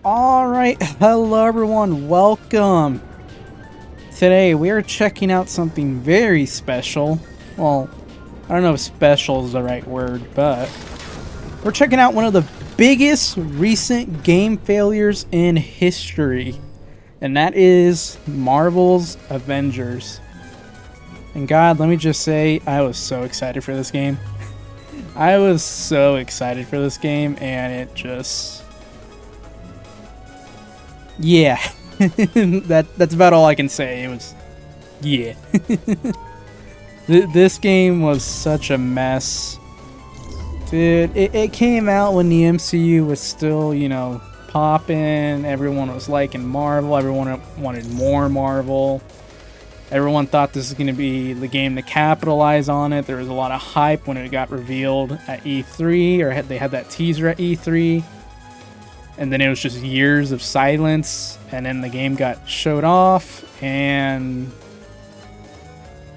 Alright, hello everyone, welcome! Today we are checking out something very special. Well, I don't know if special is the right word, but we're checking out one of the biggest recent game failures in history. And that is Marvel's Avengers. And God, let me just say, I was so excited for this game. I was so excited for this game, and it just... yeah. That's about all I can say. It was... yeah. This game was such a mess. Dude, it came out when the MCU was still, you know, popping. Everyone was liking Marvel. Everyone wanted more Marvel. Everyone thought this was going to be the game to capitalize on it. There was a lot of hype when it got revealed at E3, or they had that teaser at E3. And then it was just years of silence, and then the game got showed off, and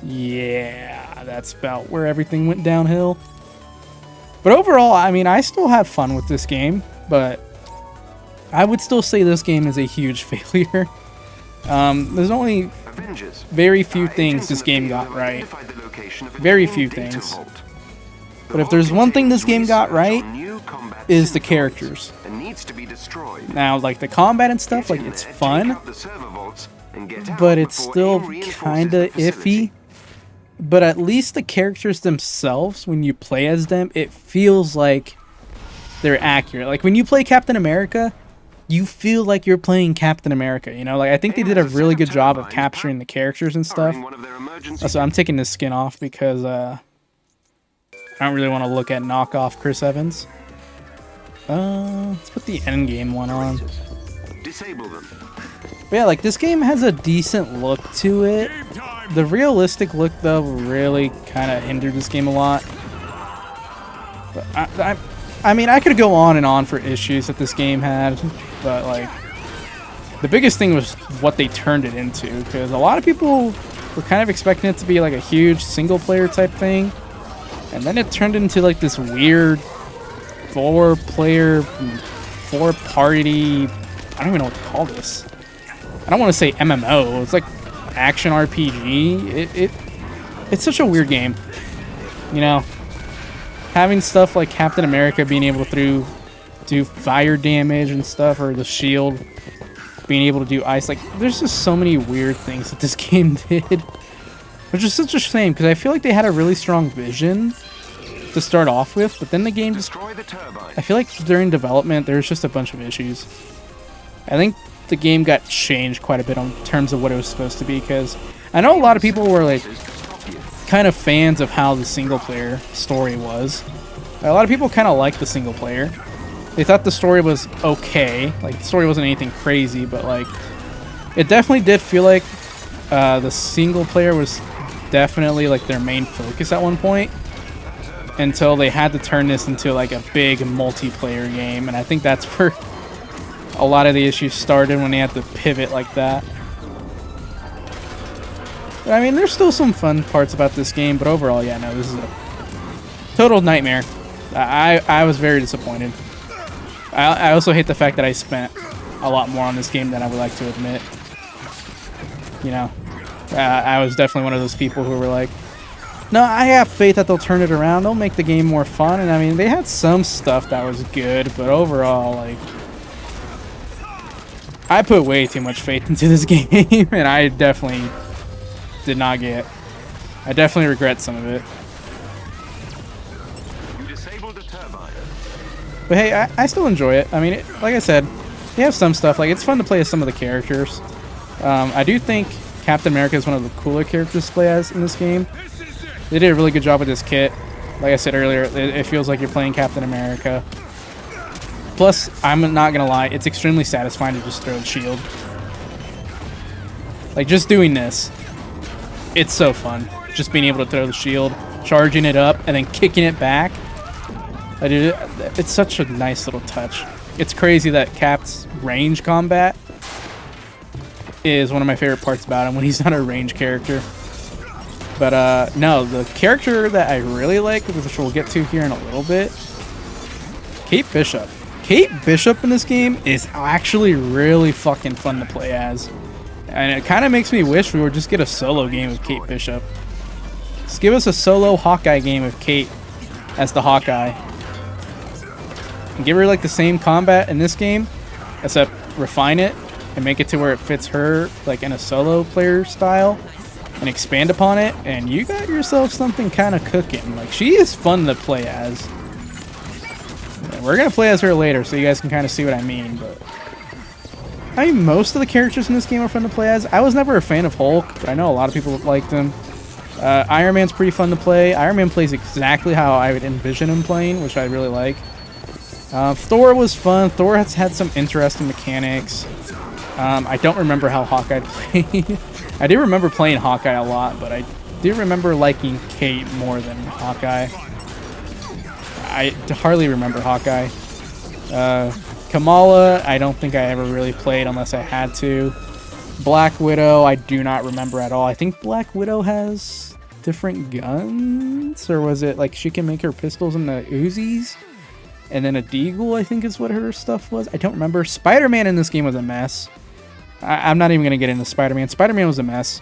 yeah, that's about where everything went downhill. But overall, I mean, I still have fun with this game, but I would still say this game is a huge failure. There's only very few things this game got right. Very few things. But if there's one thing this game got right, is the characters. Now, like the combat and stuff, like it's fun, but it's still kinda iffy. But at least the characters themselves, when you play as them, it feels like they're accurate. Like when you play Captain America, you feel like you're playing Captain America, you know? Like I think they did a really good job of capturing the characters and stuff. So I'm taking this skin off because I don't really want to look at knockoff Chris Evans. Let's put the endgame one on. Disable them. But yeah, like this game has a decent look to it. The realistic look though really kind of hindered this game a lot. But I mean, I could go on and on for issues that this game had, but like the biggest thing was what they turned it into, because a lot of people were kind of expecting it to be like a huge single player type thing, and then it turned into like this weird four-party, I don't even know what to call this. I don't want to say MMO. It's like action RPG. It's such a weird game, you know. Having stuff like Captain America being able to do fire damage and stuff, or the shield being able to do ice, like there's just so many weird things that this game did, which is such a shame because I feel like they had a really strong vision to start off with, but then the game just, I feel like during development there's just a bunch of issues. I think the game got changed quite a bit in terms of what it was supposed to be, because I know a lot of people were like kind of fans of how the single player story was. A lot of people kind of liked the single player. They thought the story was okay. Like the story wasn't anything crazy, but like it definitely did feel like the single player was definitely like their main focus at one point, until they had to turn this into like a big multiplayer game, and I think that's where a lot of the issues started, when they had to pivot like that. But, I mean, there's still some fun parts about this game, but overall, yeah, no, this is a total nightmare. I was very disappointed. I also hate the fact that I spent a lot more on this game than I would like to admit. You know, I was definitely one of those people who were like, no, I have faith that they'll turn it around. They'll make the game more fun. And I mean, they had some stuff that was good, but overall, like, I put way too much faith into this game, and I definitely did not get. I definitely regret some of it. You disabled the turbine. But hey, I still enjoy it. I mean, like I said, they have some stuff. Like, it's fun to play as some of the characters. I do think Captain America is one of the cooler characters to play as in this game. They did a really good job with this kit. Like I said earlier, it feels like you're playing Captain America. Plus, I'm not gonna lie, it's extremely satisfying to just throw the shield. Like, just doing this, it's so fun. Just being able to throw the shield, charging it up, and then kicking it back. It's such a nice little touch. It's crazy that Cap's range combat is one of my favorite parts about him when he's not a range character. But no, the character that I really like, which we'll get to here in a little bit, Kate Bishop. Kate Bishop in this game is actually really fucking fun to play as. And it kind of makes me wish we would just get a solo game with Kate Bishop. Just give us a solo Hawkeye game with Kate as the Hawkeye. And give her like the same combat in this game, except refine it and make it to where it fits her like in a solo player style and expand upon it, and you got yourself something kind of cooking. Like, she is fun to play as. We're gonna play as her later so you guys can kind of see what I mean, but I mean, most of the characters in this game are fun to play as. I was never a fan of Hulk, but I know a lot of people liked him. Iron Man's pretty fun to play. Iron Man plays exactly how I would envision him playing, which I really like. Thor was fun. Thor has had some interesting mechanics. I don't remember how Hawkeye played. I do remember playing Hawkeye a lot, but I do remember liking Kate more than Hawkeye. I hardly remember Hawkeye. Kamala, I don't think I ever really played unless I had to. Black Widow, I do not remember at all. I think Black Widow has different guns, or was it like she can make her pistols into Uzis? And then a Deagle, I think is what her stuff was. I don't remember. Spider-Man in this game was a mess. I'm not even going to get into Spider-Man. Spider-Man was a mess.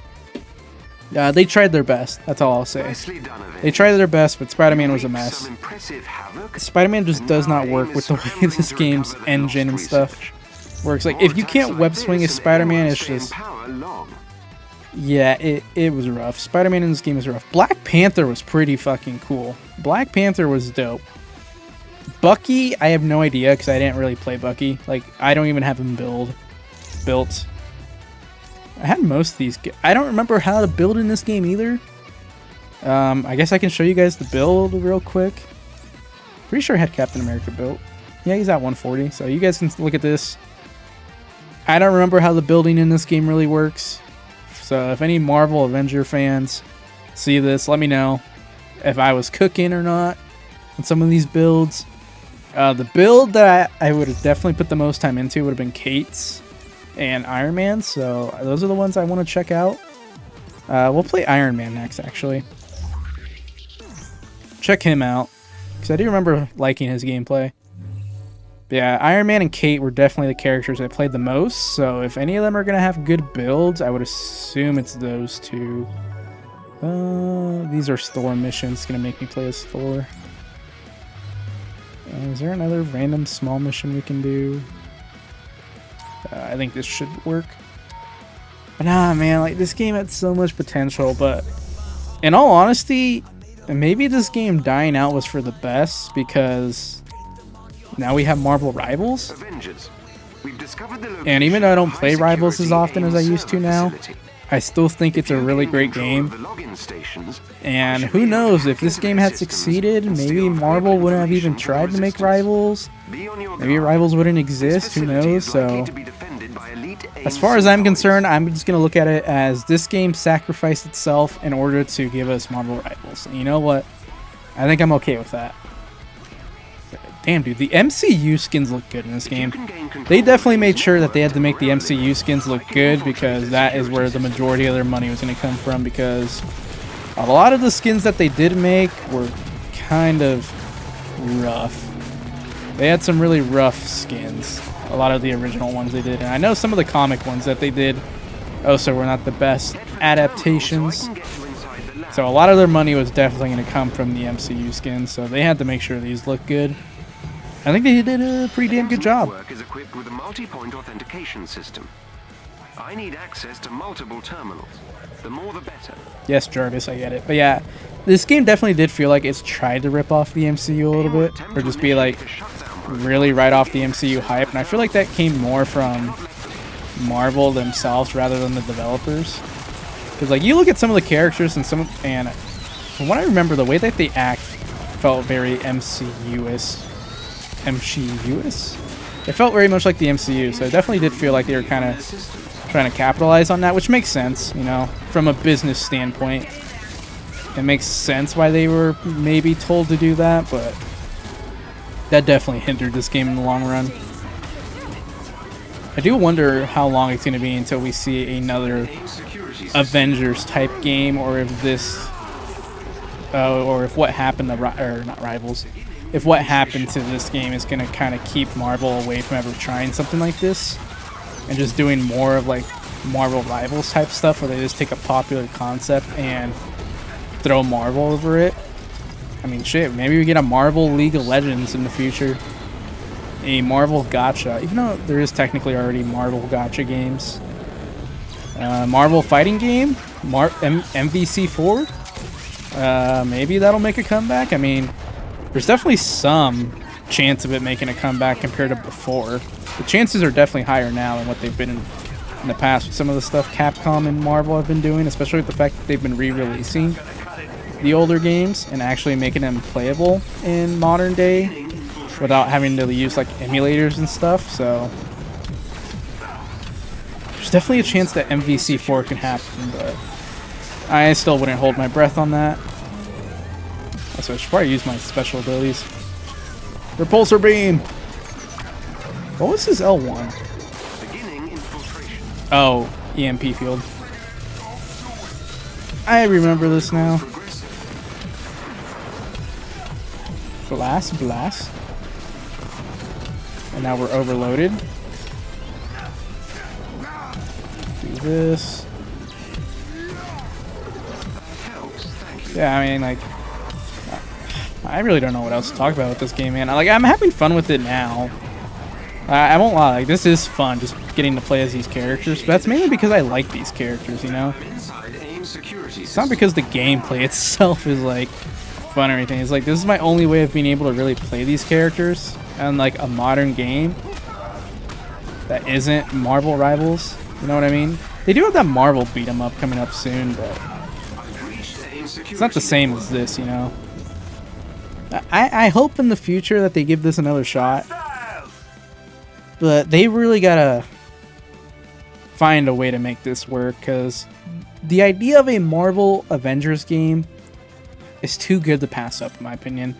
They tried their best. That's all I'll say. They tried their best, but Spider-Man was a mess. Spider-Man just does not work with the way this game's engine and stuff works. Like, if you can't web swing as Spider-Man, it's just... Yeah, it was rough. Spider-Man in this game is rough. Black Panther was pretty fucking cool. Black Panther was dope. Bucky, I have no idea because I didn't really play Bucky. Like, I don't even have him built. I had most of these. I don't remember how to build in this game either. I guess I can show you guys the build real quick. Pretty sure I had Captain America built. Yeah, he's at 140, so you guys can look at this. I don't remember how the building in this game really works. So if any Marvel Avenger fans see this, let me know if I was cooking or not on some of these builds. The build that I would have definitely put the most time into would have been Kate's and Iron Man, so those are the ones I want to check out. We'll play Iron Man next, actually. Check him out, because I do remember liking his gameplay. But yeah, Iron Man and Kate were definitely the characters I played the most, so if any of them are going to have good builds, I would assume it's those two. These are Thor missions, going to make me play as Thor. Is there another random small mission we can do? I think this should work. But nah, man, like, this game had so much potential, but in all honesty, maybe this game dying out was for the best, because now we have Marvel Rivals. And even though I don't play Rivals as often as I used to now, I still think it's a really great game. And who knows, if this game had succeeded, maybe Marvel wouldn't have even tried to make Rivals. Maybe Rivals wouldn't exist, who knows. So as far as I'm concerned, I'm just going to look at it as this game sacrificed itself in order to give us Marvel Rivals. And you know what? I think I'm okay with that. Damn, dude, the MCU skins look good in this game. They definitely made sure that they had to make the MCU skins look good, because that is where the majority of their money was going to come from, because a lot of the skins that they did make were kind of rough. They had some really rough skins, a lot of the original ones they did. And I know some of the comic ones that they did also were not the best adaptations. So a lot of their money was definitely going to come from the MCU skins, so they had to make sure these look good. I think they did a pretty damn good job. Is equipped with a multi-point authentication system. I need access to multiple terminals. The more the better. Yes, Jarvis, I get it. But yeah, this game definitely did feel like it's tried to rip off the MCU a little bit, or just be like really right off the MCU hype. And I feel like that came more from Marvel themselves rather than the developers. Because like you look at some of the characters and from what I remember, the way that they act felt very MCU-ish. It felt very much like the MCU, so it definitely did feel like they were kind of trying to capitalize on that, which makes sense, you know, from a business standpoint. It makes sense why they were maybe told to do that, but that definitely hindered this game in the long run. I do wonder how long it's going to be until we see another Avengers type game, or if this, or if what happened to not Rivals, if what happened to this game is going to kind of keep Marvel away from ever trying something like this and just doing more of like Marvel Rivals type stuff where they just take a popular concept and throw Marvel over it. I mean, shit, maybe we get a Marvel League of Legends in the future. A Marvel Gacha, even though there is technically already Marvel Gacha games. Marvel Fighting Game, MVC4. Maybe that'll make a comeback. I mean, there's definitely some chance of it making a comeback compared to before. The chances are definitely higher now than what they've been in the past with some of the stuff Capcom and Marvel have been doing, especially with the fact that they've been re-releasing the older games and actually making them playable in modern day without having to use like emulators and stuff. So there's definitely a chance that MVC4 can happen, but I still wouldn't hold my breath on that. So I should probably use my special abilities. Repulsor Beam! What was his L1? Oh, EMP Field. I remember this now. Blast, blast. And now we're overloaded. Do this. Yeah, I mean, like, I really don't know what else to talk about with this game, man. Like, I'm having fun with it now. I won't lie, like, this is fun, just getting to play as these characters. But that's mainly because I like these characters, you know? It's not because the gameplay itself is, like, fun or anything. It's like, this is my only way of being able to really play these characters on, like, a modern game that isn't Marvel Rivals. You know what I mean? They do have that Marvel beat 'em up coming up soon, but it's not the same as this, you know? I hope in the future that they give this another shot. But they really gotta find a way to make this work, because the idea of a Marvel Avengers game is too good to pass up, in my opinion.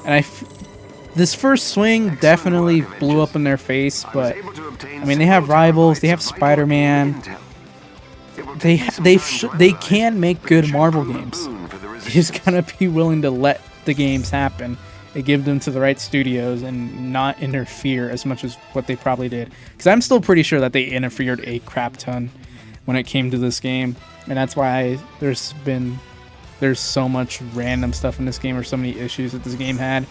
And this first swing definitely blew up in their face, but I mean, they have Rivals, they have Spider-Man. They can make good Marvel games. You just gotta be willing to let the games happen and give them to the right studios and not interfere as much as what they probably did. Because I'm still pretty sure that they interfered a crap ton when it came to this game, and that's why there's so much random stuff in this game, or so many issues that this game had,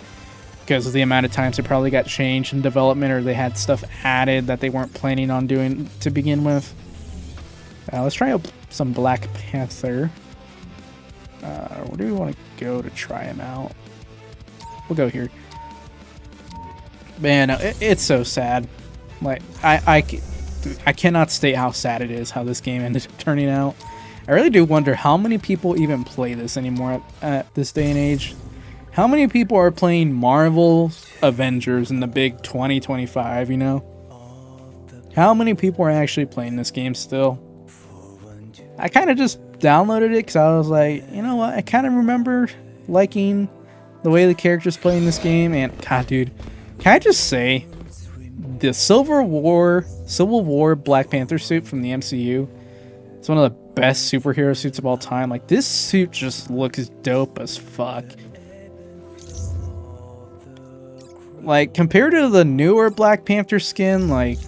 because of the amount of times it probably got changed in development, or they had stuff added that they weren't planning on doing to begin with. Let's try out some Black Panther. Where do we want to go to try him out? We'll go here. Man, it's so sad. Like, I cannot state how sad it is how this game ended up turning out. I really do wonder how many people even play this anymore at this day and age. How many people are playing Marvel Avengers in the big 2025, you know? How many people are actually playing this game still? I kind of just downloaded it because I was like, you know what? I kind of remember liking the way the characters play in this game. And God, dude, can I just say, the Civil War Black Panther suit from the MCU, it's one of the best superhero suits of all time. Like, this suit just looks dope as fuck. Like, compared to the newer Black Panther skin, like,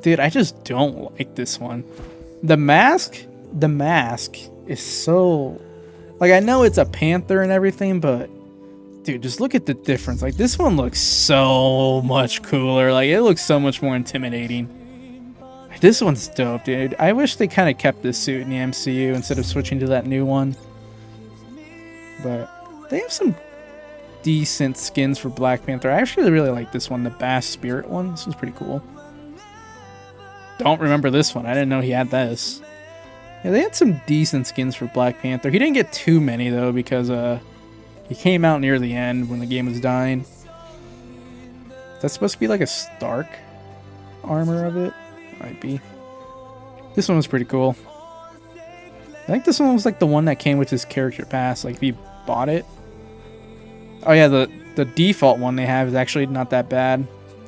dude, I just don't like this one. The mask is so, like, I know it's a panther and everything, but dude, just look at the difference. Like, this one looks so much cooler. Like, it looks so much more intimidating. This one's dope, dude. I wish they kind of kept this suit in the MCU instead of switching to that new one. But they have some decent skins for Black Panther. I actually really like this one, the Bass Spirit one. This one's pretty cool. Don't remember this one. I didn't know he had this. Yeah, they had some decent skins for Black Panther. He didn't get too many, though, because he came out near the end when the game was dying. That's supposed to be like a Stark armor of it. Might be. This one was pretty cool. I think this one was like the one that came with his character pass. Like, if you bought it. Oh yeah, the default one they have is actually not that bad.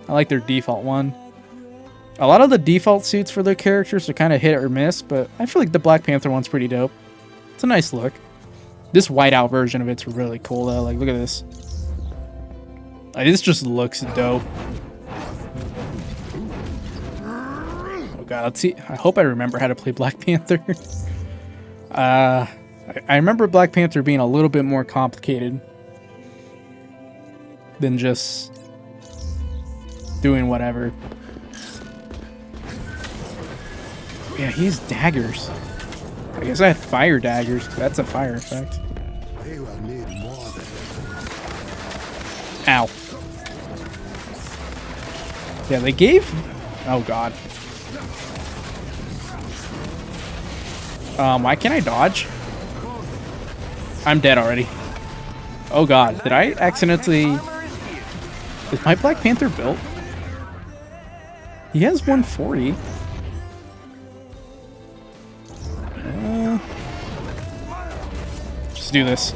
I like their default one. A lot of the default suits for their characters are kind of hit or miss, but I feel like the Black Panther one's pretty dope. It's a nice look. This whiteout version of it's really cool though. Like, look at this. Like, this just looks dope. Oh god, let's see. I hope I remember how to play Black Panther. I remember Black Panther being a little bit more complicated than just doing whatever. Yeah, he has daggers. I guess I had fire daggers. That's a fire effect. Ow. Yeah, they gave... Oh, God. Why can't I dodge? I'm dead already. Oh, God. Did I accidentally... Is my Black Panther built? He has 140. Just do this.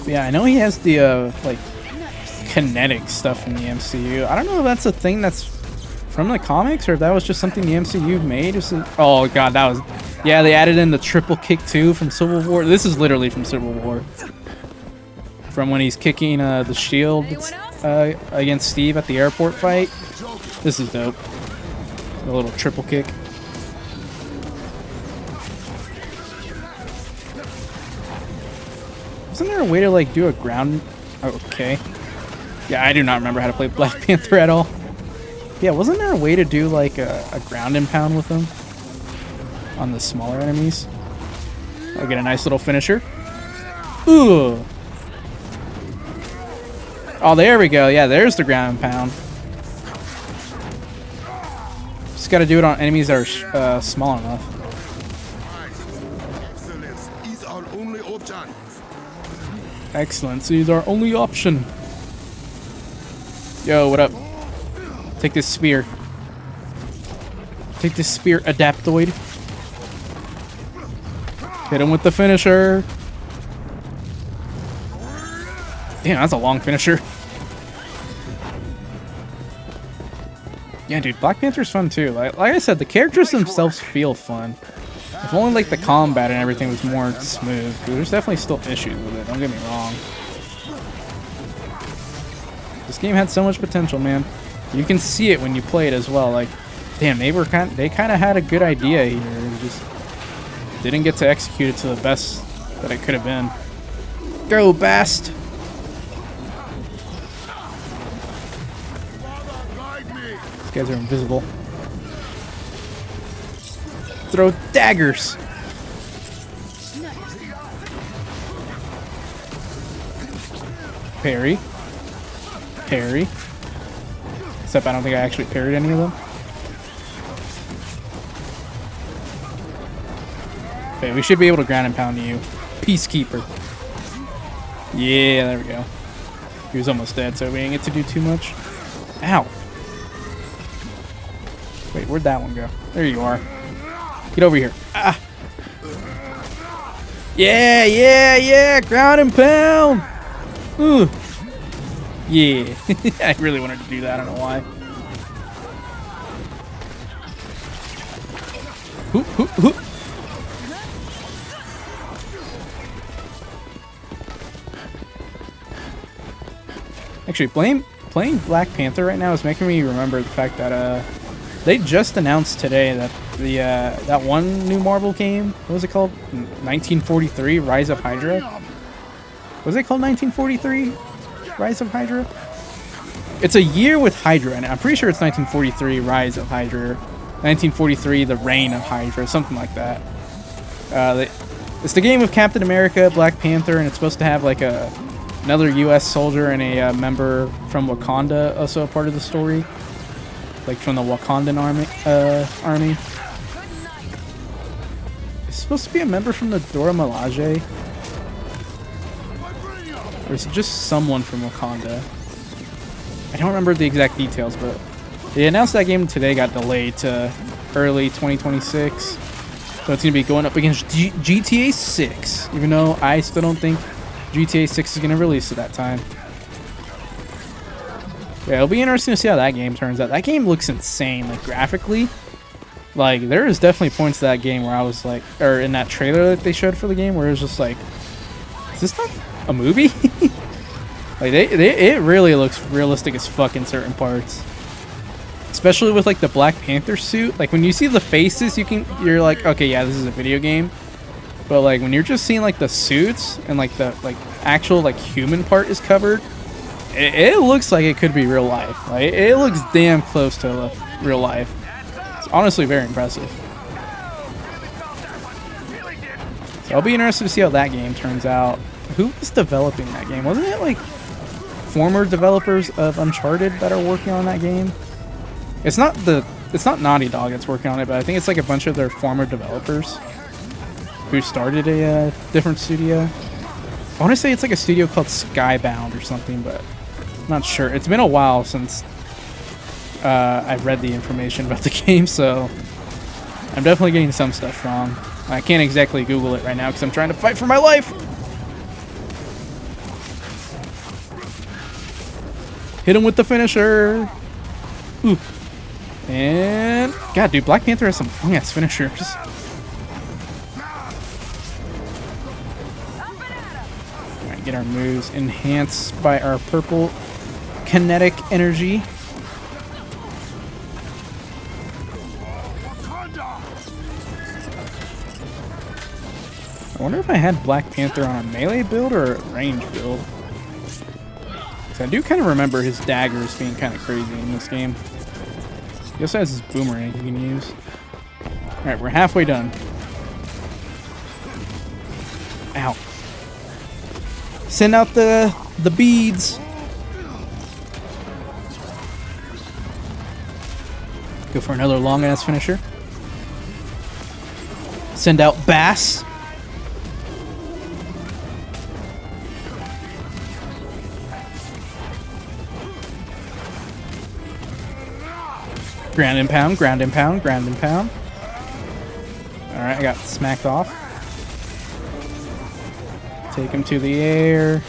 Yeah, I know he has the like kinetic stuff in the MCU. I don't know if that's a thing that's from the comics or if that was just something the MCU made. Oh god, that was... Yeah, they added in the triple kick too from Civil War. This is literally from Civil War. From when he's kicking the shield against Steve at the airport fight. This is dope. A little triple kick. Isn't there a way to like do a ground... Oh, okay. Yeah, I do not remember how to play Black Panther at all. Yeah, wasn't there a way to do like a ground and pound with them? On the smaller enemies? I'll get a nice little finisher. Ooh! Oh, there we go. Yeah, there's the ground and pound. Just gotta do it on enemies that are small enough. Excellency is our only option. Yo, what up? Take this spear. Take this spear, Adaptoid. Hit him with the finisher. Damn, that's a long finisher. Yeah, dude, Black Panther's fun too. Like I said, the characters themselves feel fun. If only like the combat and everything was more smooth. There's definitely still issues with it, don't get me wrong. This game had so much potential, man. You can see it when you play it as well. Like, damn, they kind of had a good idea here. It just didn't get to execute it to the best that it could have been. Go, Bast! These guys are invisible. Throw daggers. Parry. Parry. Except I don't think I actually parried any of them. Okay, we should be able to ground and pound you. Peacekeeper. Yeah, there we go. He was almost dead, so we didn't get to do too much. Ow. Wait, where'd that one go? There you are. Get over here. Ah. Yeah, yeah, yeah. Ground and pound. Ooh. Yeah. I really wanted to do that. I don't know why. Hoop, hoop, hoop. Actually, playing Black Panther right now is making me remember the fact that they just announced today that the that one new Marvel game, what was it called? 1943 Rise of Hydra. Was it called 1943 Rise of Hydra? It's a year with Hydra, and I'm pretty sure it's 1943 Rise of Hydra, 1943 The Reign of Hydra, something like that. It's the game with Captain America, Black Panther, and it's supposed to have like another U.S. soldier and a member from Wakanda also a part of the story. Like from the Wakandan army. It's supposed to be a member from the Dora Milaje. Or is it just someone from Wakanda? I don't remember the exact details, but they announced that game today got delayed to early 2026. So it's going to be going up against GTA 6, even though I still don't think GTA 6 is going to release at that time. Yeah, it'll be interesting to see how that game turns out. That game looks insane, like graphically. Like, there is definitely points to that game where I was like, or in that trailer that they showed for the game, where it was just like, is this not a movie? Like, it really looks realistic as fuck in certain parts. Especially with, like, the Black Panther suit. Like, when you see the faces, you're like, okay, yeah, this is a video game. But, like, when you're just seeing, like, the suits and, like, the, like, actual, like, human part is covered, it looks like it could be real life. Like, it looks damn close to real life. It's honestly very impressive. So I'll be interested to see how that game turns out. Who was developing that game? Wasn't it, like, former developers of Uncharted that are working on that game? It's not Naughty Dog that's working on it, but I think it's, like, a bunch of their former developers who started a different studio. I want to say it's like a studio called Skybound or something, but I'm not sure. It's been a while since I've read the information about the game, so I'm definitely getting some stuff wrong. I can't exactly Google it right now because I'm trying to fight for my life. Hit him with the finisher. Ooh. And God, dude, Black Panther has some long-ass finishers. Alright, get our moves enhanced by our purple kinetic energy. I wonder if I had Black Panther on a melee build or a range build. I do kind of remember his daggers being kind of crazy in this game. He also has his boomerang he can use. Alright, we're halfway done. Ow. Send out the beads. Go for another long-ass finisher. Send out Bass. Ground and pound, ground and pound, ground and pound. Alright, I got smacked off. Take him to the air.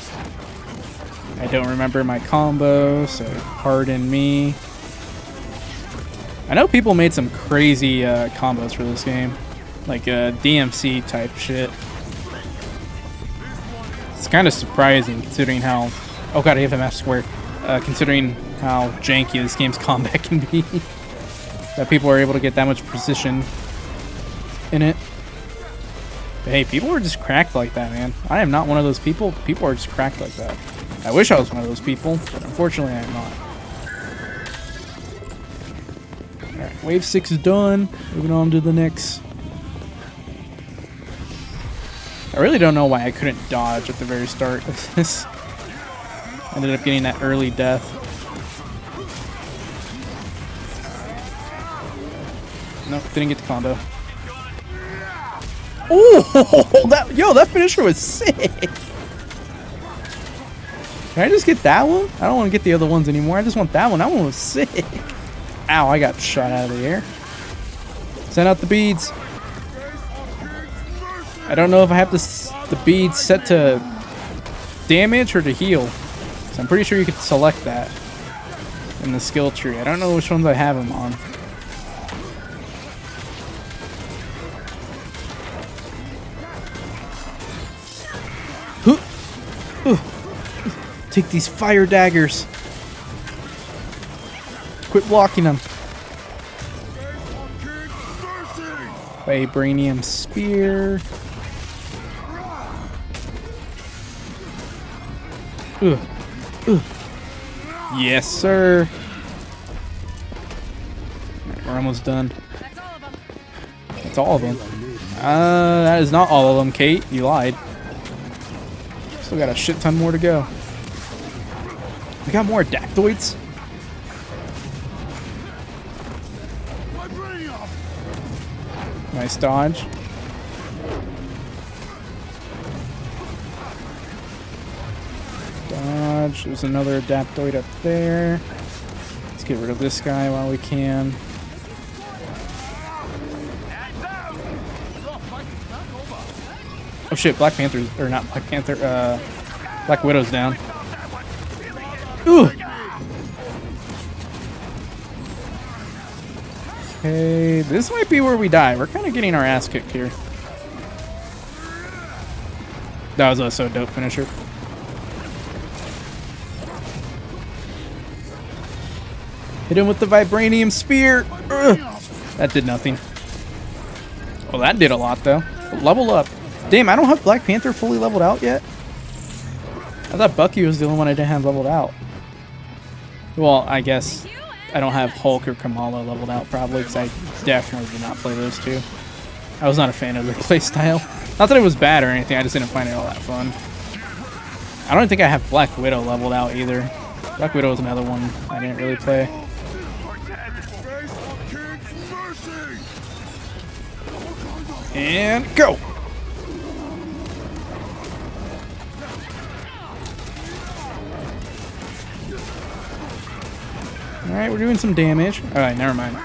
I don't remember my combo, so pardon me. I know people made some crazy combos for this game. Like DMC type shit. It's kind of surprising considering how... Oh god, I have a match square. Considering how janky this game's combat can be. That people are able to get that much precision in it. But hey, people are just cracked like that, man. I am not one of those people. People are just cracked like that. I wish I was one of those people, but unfortunately I am not. Alright, wave 6 is done. Moving on to the next. I really don't know why I couldn't dodge at the very start of this. Ended up getting that early death. Nope, didn't get the combo. Oh, that finisher was sick. Can I just get that one? I don't want to get the other ones anymore. I just want that one. That one was sick. Ow, I got shot out of the air. Send out the beads. I don't know if I have the beads set to damage or to heal. So I'm pretty sure you could select that in the skill tree. I don't know which ones I have them on. Take these fire daggers. Quit blocking them. Vibranium spear. Yes, sir. Right, we're almost done. That's all of them. That is not all of them, Kate. You lied. Still got a shit ton more to go. We got more Dactoids? Nice dodge. Dodge. There's another Adaptoid up there. Let's get rid of this guy while we can. Oh shit, Black Panther, or not Black Panther, Black Widow's down. Ooh! Okay, this might be where we die. We're kind of getting our ass kicked here. That was also a dope finisher. Hit him with the vibranium spear. Ugh. That did nothing. Well, that did a lot, though. Level up. Damn, I don't have Black Panther fully leveled out yet. I thought Bucky was the only one I didn't have leveled out. Well, I guess I don't have Hulk or Kamala leveled out, probably, because I definitely did not play those two. I was not a fan of their playstyle. Not that it was bad or anything, I just didn't find it all that fun. I don't think I have Black Widow leveled out either. Black Widow was another one I didn't really play. And go! Alright, we're doing some damage. Alright, never mind.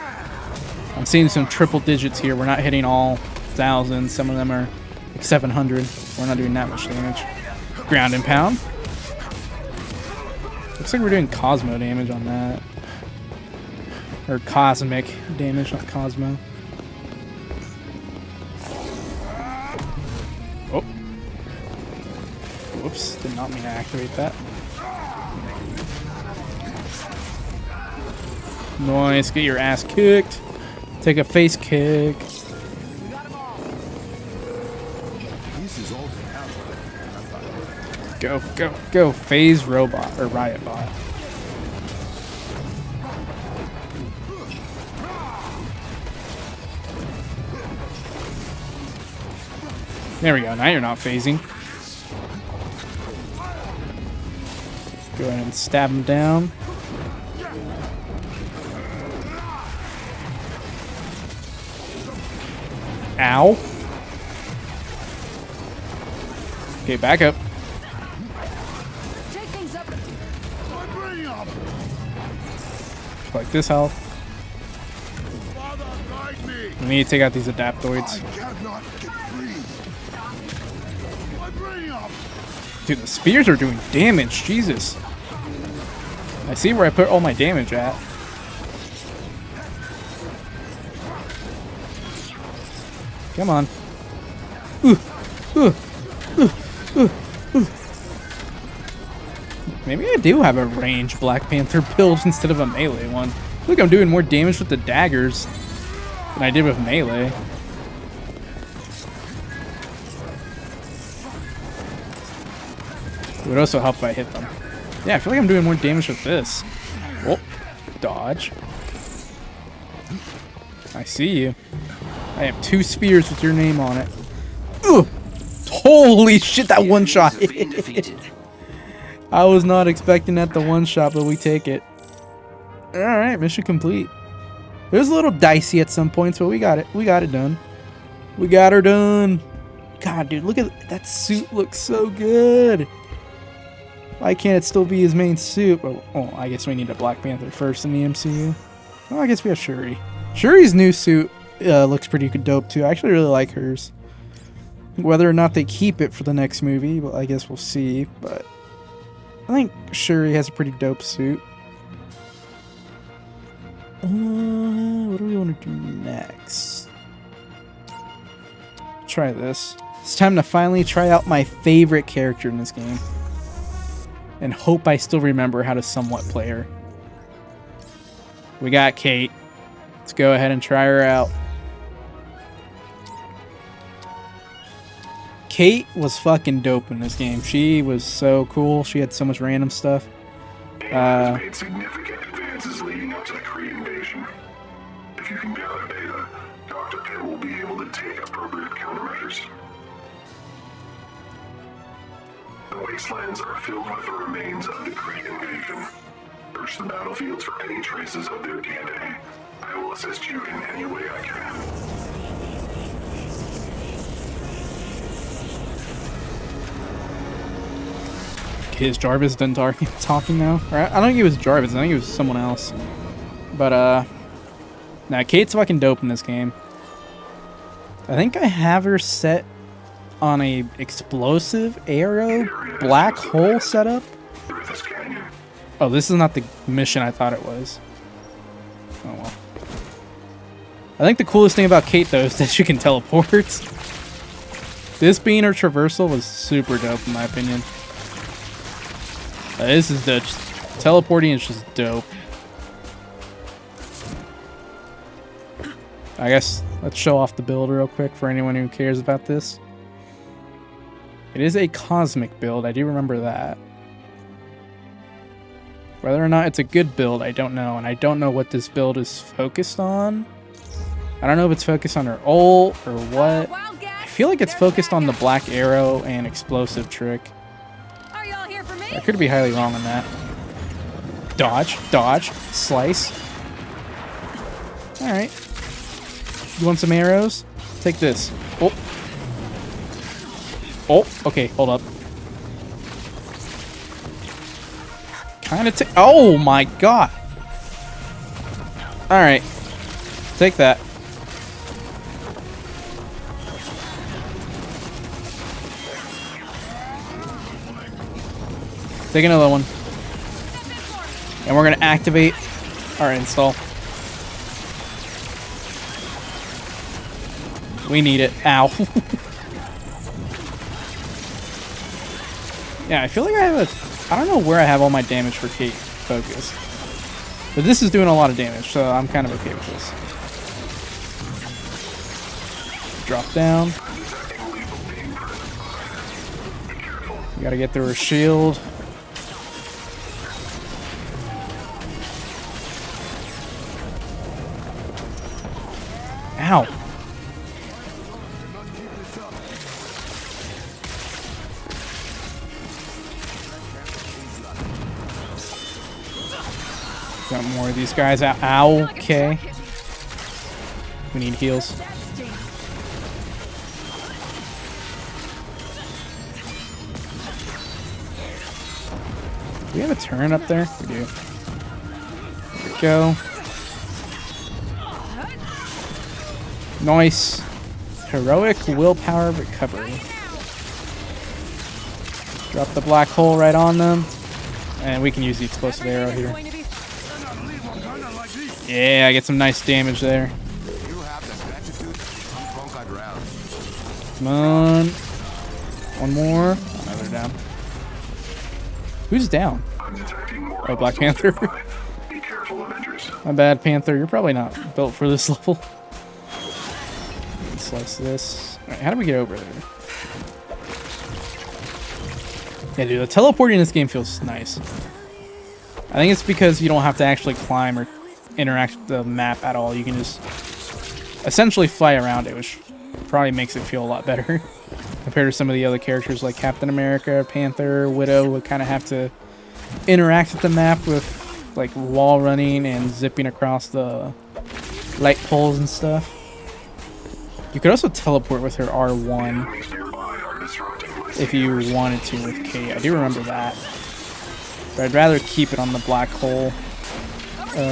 I'm seeing some triple digits here. We're not hitting all thousands. Some of them are like 700. We're not doing that much damage. Ground and pound. Looks like we're doing Cosmo damage on that. Or cosmic damage, not Cosmo. Oh. Whoops, did not mean to activate that. Nice, get your ass kicked. Take a face kick. Go, go, go. Phase robot or riot bot. There we go. Now you're not phasing. Go ahead and stab him down. Ow. Okay, back up. Like this health. We need to take out these adaptoids. Dude, the spears are doing damage. Jesus. I see where I put all my damage at. Come on. Maybe I do have a ranged Black Panther build instead of a melee one. I think I'm doing more damage with the daggers than I did with melee. It would also help if I hit them. Yeah, I feel like I'm doing more damage with this. Oh, dodge. I see you. I have 2 spears with your name on it. Ugh. Holy shit, that one shot. I was not expecting that to one shot, but we take it. Alright, mission complete. It was a little dicey at some points, but we got it. We got it done. We got her done. God, dude, look at that suit. Looks so good. Why can't it still be his main suit? Oh, I guess we need a Black Panther first in the MCU. Oh, I guess we have Shuri. Shuri's new suit looks pretty dope too. I actually really like hers. Whether or not they keep it for the next movie, well, I guess we'll see. But I think Shuri has a pretty dope suit. What do we want to do next? Try this. It's time to finally try out my favorite character in this game. And hope I still remember how to somewhat play her. We got Kate. Let's go ahead and try her out. Kate was fucking dope in this game. She was so cool. She had so much random stuff. Has made significant advances leading up to the Kree invasion. If you can gather data, Dr. Pitt will be able to take appropriate countermeasures. The wastelands are filled with the remains of the Kree invasion. Search the battlefields for any traces of their DNA. I will assist you in any way I can. Is Jarvis done talking now? I don't think it was Jarvis. I think it was someone else. But, nah, Kate's fucking dope in this game. I think I have her set on a explosive arrow black hole setup. Oh, this is not the mission I thought it was. Oh, well. I think the coolest thing about Kate, though, is that she can teleport. This being her traversal was super dope, in my opinion. This is the... Teleporting is just dope. I guess let's show off the build real quick for anyone who cares about this. It is a cosmic build, I do remember that. Whether or not it's a good build, I don't know, and I don't know what this build is focused on. I don't know if it's focused on her ult or what. I feel like it's focused on the black arrow and explosive trick. I could be highly wrong on that. Dodge, dodge, slice. Alright. You want some arrows? Take this. Oh. Oh, okay, hold up. Kind of oh my god. Alright. Take that. Take another one. And we're going to activate our install. We need it. Ow. Yeah, I feel like I have a... I don't know where I have all my damage for Kate focused. But this is doing a lot of damage, so I'm kind of okay with this. Drop down. You gotta get through her shield. Ow. Got more of these guys out. Ow. Okay. We need heals. Do we have a turn up there? We do. There we go. Nice. Heroic willpower recovery. Drop the black hole right on them. And we can use the explosive arrow here. Yeah, I get some nice damage there. Come on. One more. Oh, they're down. Who's down? Oh, Black Panther. Be careful, Avengers. My bad, Panther. You're probably not built for this level. Slice this. Alright, how do we get over there? Yeah, dude, the teleporting in this game feels nice. I think it's because you don't have to actually climb or interact with the map at all. You can just essentially fly around it, which probably makes it feel a lot better compared to some of the other characters like Captain America, Panther, Widow would kind of have to interact with the map with like wall running and zipping across the light poles and stuff. You could also teleport with her R1 if you wanted to with K. I do remember that. But I'd rather keep it on the black hole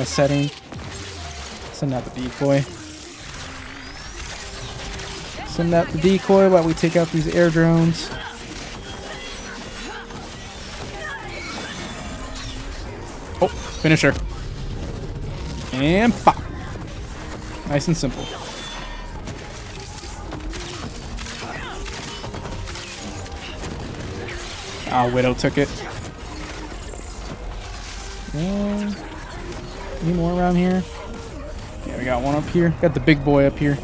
setting. Send out the decoy. Send out the decoy while we take out these air drones. Oh, finish her. And pop. Nice and simple. Ah, Widow took it. Any more around here? Yeah, we got one up here. Got the big boy up here.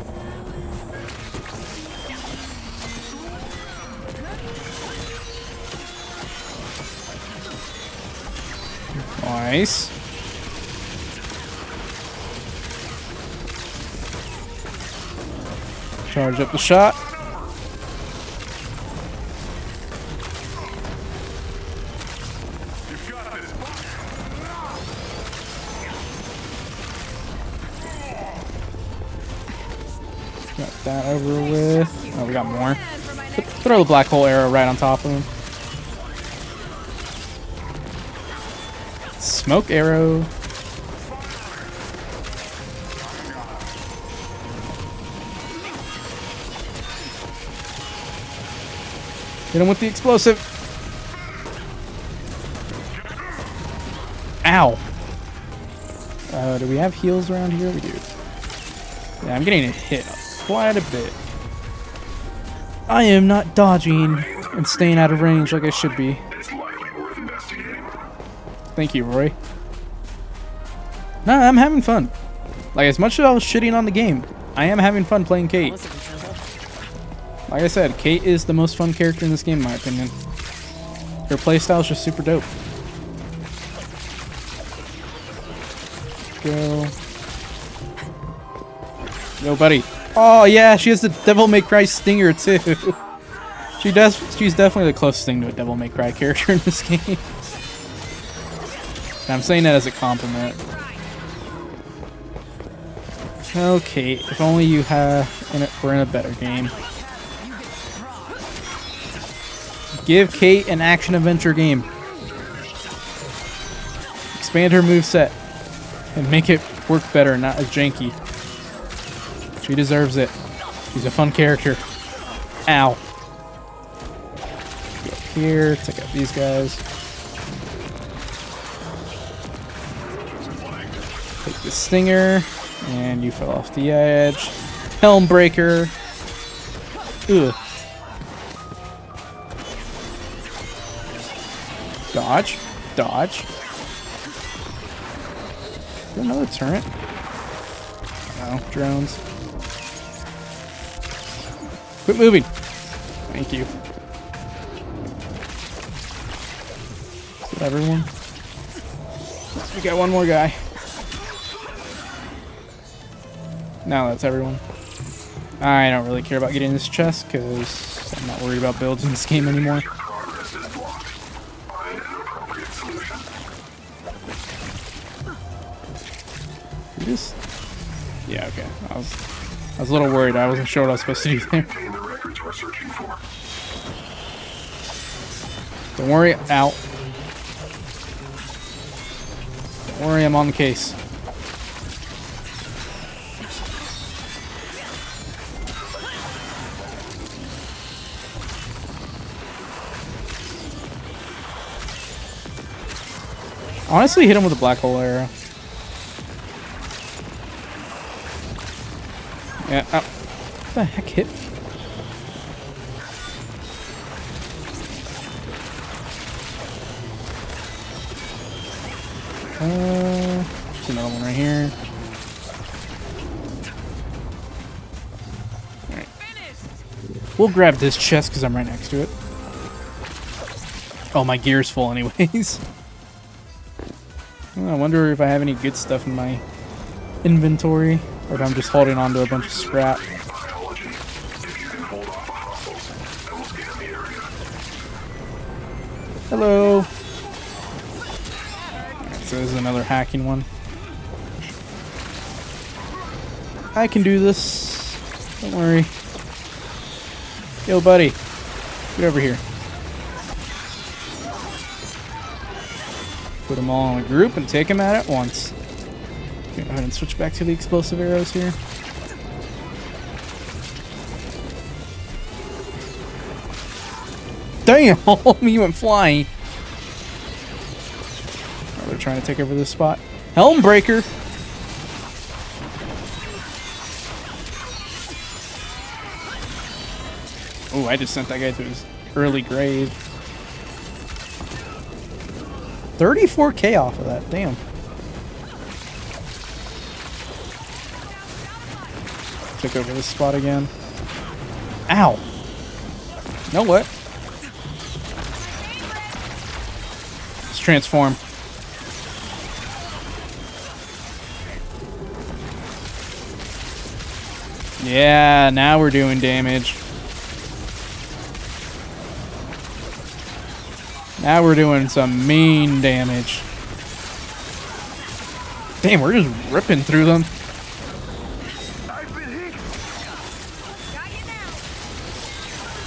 Nice. Charge up the shot. Got that over with. Oh, we got more. Throw the black hole arrow right on top of him. Smoke arrow. Hit him with the explosive. Ow. Do we have heals around here? We do. Yeah, I'm getting hit quite a bit. I am not dodging and staying out of range like I should be. It's likely worth investigating. Thank you, Roy. Nah, I'm having fun. Like, as much as I was shitting on the game, I am having fun playing Kate. Like I said, Kate is the most fun character in this game, in my opinion. Her playstyle is just super dope. Go. Yo, buddy. Oh, yeah, she has the Devil May Cry stinger, too. She's definitely the closest thing to a Devil May Cry character in this game. And I'm saying that as a compliment. Okay, if only you were in a better game. Give Kate an action-adventure game. Expand her moveset and make it work better, not as janky. She deserves it. She's a fun character. Ow. Go up here, take out these guys. Take the stinger, and you fell off the edge. Helm breaker. Ugh. Dodge. Dodge. Is there another turret? No, drones. Quit moving. Thank you. Is that everyone? We got one more guy. No, that's everyone. I don't really care about getting this chest because I'm not worried about builds in this game anymore. Progress is blocked. Find an appropriate solution. This? Yeah, okay. I was a little worried. I wasn't sure what I was supposed to do there. Obtain the records we're searching for. Don't worry. Ow. Don't worry, I'm on the case. Honestly, hit him with a black hole arrow. Yeah. Oh. What the heck hit me? There's another one right here. Alright. We'll grab this chest because I'm right next to it. Oh, my gear's full anyways. I wonder if I have any good stuff in my inventory, or if I'm just holding on to a bunch of scrap. Biology. If you can hold off the hostiles, I will scan the area. Hello. Alright, so this is another hacking one. I can do this. Don't worry. Yo, buddy. Get over here. Put them all in a group and take them out at once. Okay, go ahead and switch back to the explosive arrows here. Damn! You went flying. Oh, they're trying to take over this spot. Helm breaker! Oh, I just sent that guy to his early grave. 34k off of that, damn. Took over this spot again. Ow! You know what? Let's transform. Yeah, now we're doing damage. Now we're doing some mean damage. Damn, we're just ripping through them.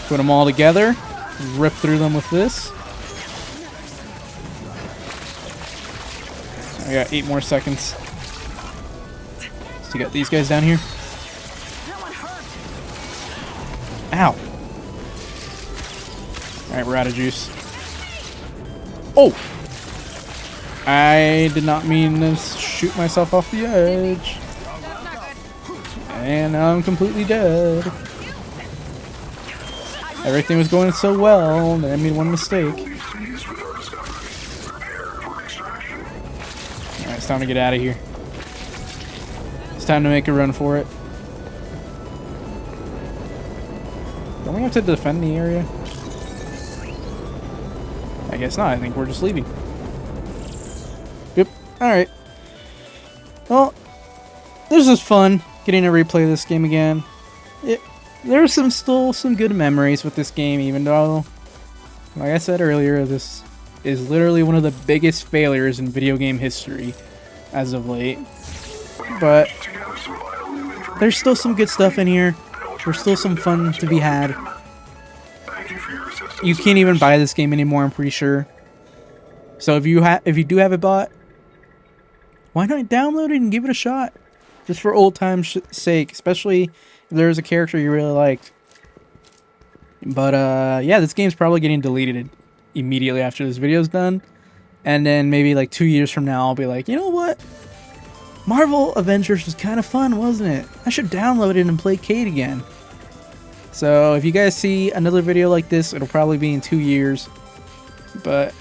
Put them all together. Rip through them with this. I got 8 more seconds. So you got these guys down here. Ow. Alright, we're out of juice. Oh! I did not mean to shoot myself off the edge. And now I'm completely dead. Everything was going so well, and I made one mistake. Alright, it's time to get out of here. It's time to make a run for it. Don't we have to defend the area? I guess not. I think we're just leaving. Yep. Alright. Well, this was fun, getting to replay this game again. There are still some good memories with this game, even though, like I said earlier, this is literally one of the biggest failures in video game history as of late. But there's still some good stuff in here. There's still some fun to be had. You can't even buy this game anymore, I'm pretty sure. So if you do have it bought, why not download it and give it a shot? Just for old time's sake, especially if there's a character you really liked. But yeah, this game's probably getting deleted immediately after this video's done. And then maybe like 2 years from now, I'll be like, you know what? Marvel Avengers was kind of fun, wasn't it? I should download it and play Cade again. So if you guys see another video like this, it'll probably be in 2 years. But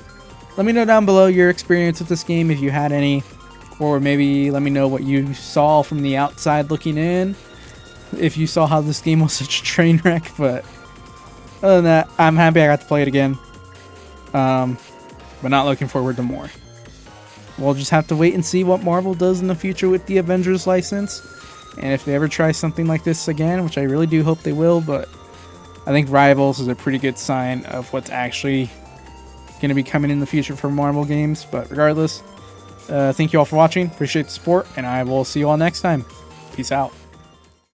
let me know down below your experience with this game, if you had any. Or maybe let me know what you saw from the outside looking in. If you saw how this game was such a train wreck. But other than that, I'm happy I got to play it again. But not looking forward to more. We'll just have to wait and see what Marvel does in the future with the Avengers license. And if they ever try something like this again, which I really do hope they will. But I think Rivals is a pretty good sign of what's actually going to be coming in the future for Marvel games. But regardless, thank you all for watching. Appreciate the support. And I will see you all next time. Peace out.